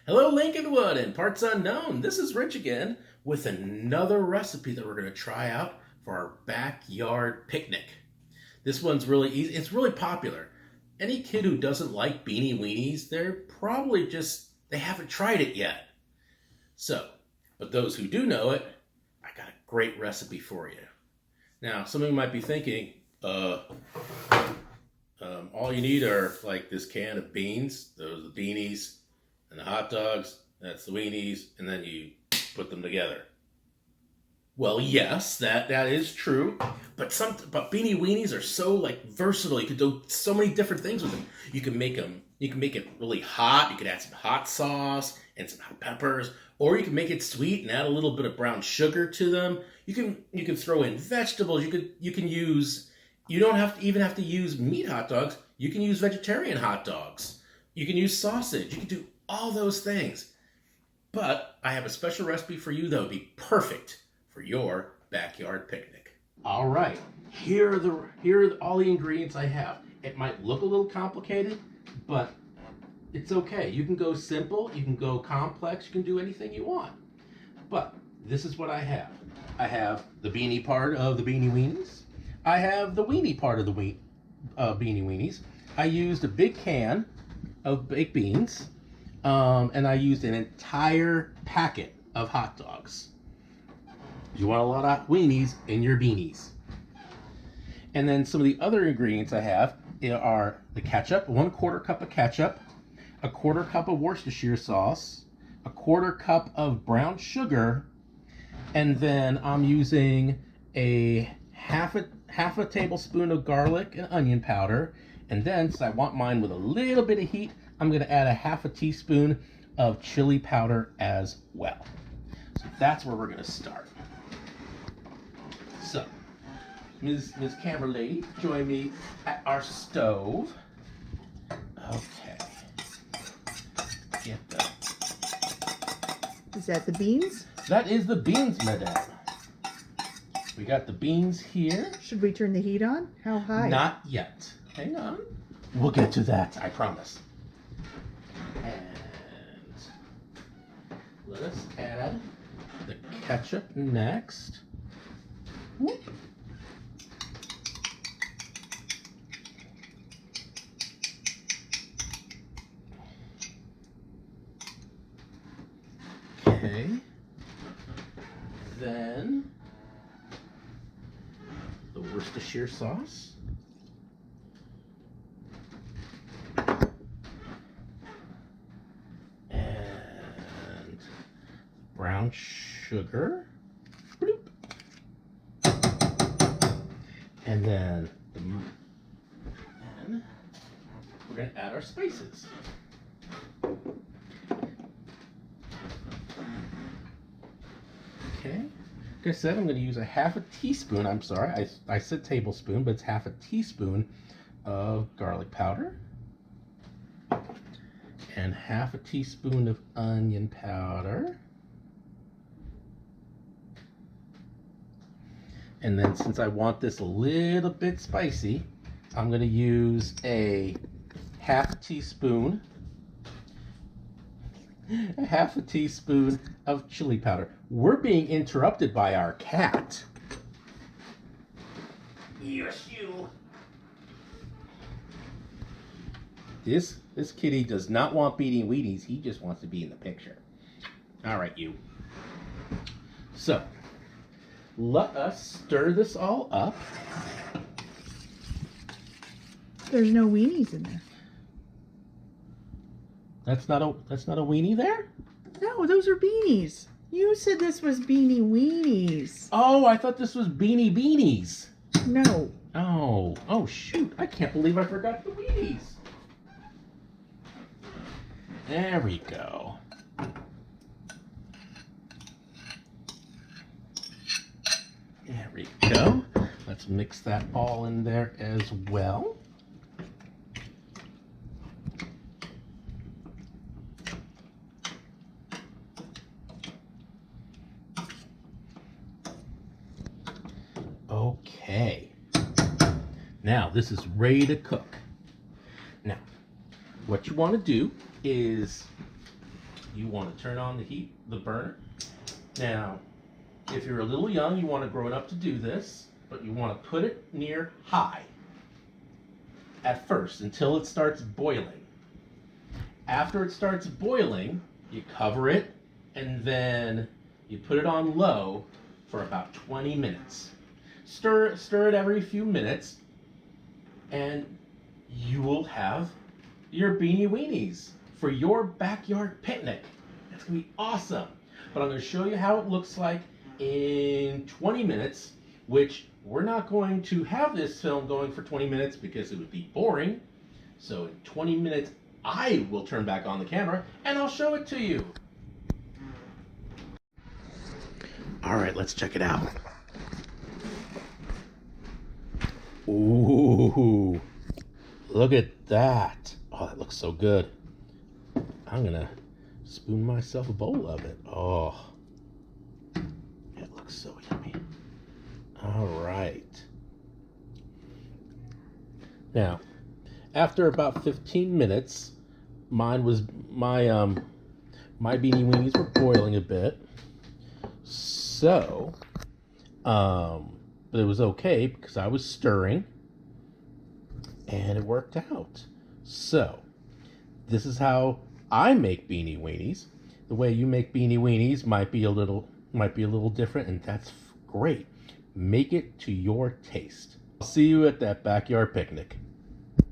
Hello, Lincolnwood and parts unknown. This is Rich again with another recipe that we're going to try out for our backyard picnic. This one's really easy. It's really popular. Any kid who doesn't like Beanie Weenies, they haven't tried it yet. So, but those who do know it, I got a great recipe for you. Now, some of you might be thinking, all you need are like this can of beans, those are the beanies, and the hot dogs, that's the weenies, and then you put them together. Well, yes, that is true, but beanie weenies are so like versatile. You could do so many different things with them. You can make it really hot. You could add some hot sauce and some hot peppers, or you can make it sweet and add a little bit of brown sugar to them. You can throw in vegetables. You don't have to use meat hot dogs. You can use vegetarian hot dogs. You can use sausage. You can do all those things. But I have a special recipe for you that would be perfect for your backyard picnic. All right, here are all the ingredients I have. It might look a little complicated, but it's okay. You can go simple, you can go complex, you can do anything you want. But this is what I have. I have the beanie part of the Beanie Weenies. I have the weenie part of the Beanie Weenies. I used a big can of baked beans. And I used an entire packet of hot dogs. You want a lot of weenies in your beanies. And then some of the other ingredients I have are the ketchup, 1/4 cup of ketchup, 1/4 cup of Worcestershire sauce, 1/4 cup of brown sugar, and then I'm using a half a tablespoon of garlic and onion powder. And then, since I want mine with a little bit of heat, I'm going to add a half a teaspoon of chili powder as well. So that's where we're going to start. So, Ms. Camera Lady, join me at our stove. Okay. Get the... Is that the beans? That is the beans, madame. We got the beans here. Should we turn the heat on? How high? Not yet. Hang on. We'll get to that, I promise. And let us add the ketchup next. Whoop. Okay. Then the Worcestershire sauce. Brown sugar, bloop. And then we're going to add our spices. Okay, like I said, I'm going to use a half a teaspoon. I'm sorry, I said tablespoon, but it's half a teaspoon of garlic powder and half a teaspoon of onion powder. And then since I want this a little bit spicy, I'm going to use a half a teaspoon of chili powder. We're being interrupted by our cat. Yes, you. This kitty does not want Beanie Weenies. He just wants to be in the picture. All right, you. So, let us stir this all up. There's no weenies in there. That's not a weenie there? No, those are beanies. You said this was Beanie Weenies. Oh, I thought this was Beanie Beanies. No. Oh shoot. I can't believe I forgot the weenies. There we go. There we go. Let's mix that all in there as well. Okay. Now this is ready to cook. Now, what you want to do is you want to turn on the burner. Now, if you're a little young, you want to grow it up to do this, but you want to put it near high at first until it starts boiling. After it starts boiling, you cover it and then you put it on low for about 20 minutes. Stir it every few minutes, and you will have your Beanie Weenies for your backyard picnic. That's gonna be awesome. But I'm gonna show you how it looks like in 20 minutes, which we're not going to have this film going for 20 minutes because it would be boring. So in 20 minutes, I will turn back on the camera and I'll show it to you. All right, let's check it out. Ooh, look at that. Oh, that looks so good. I'm gonna spoon myself a bowl of it. Oh, it looks so yummy. All right. Now, after about 15 minutes, my Beanie Weenies were boiling a bit. So, but it was okay because I was stirring and it worked out. So, this is how I make Beanie Weenies. The way you make Beanie Weenies might be a little different, and that's great. Make it to your taste. I'll see you at that backyard picnic.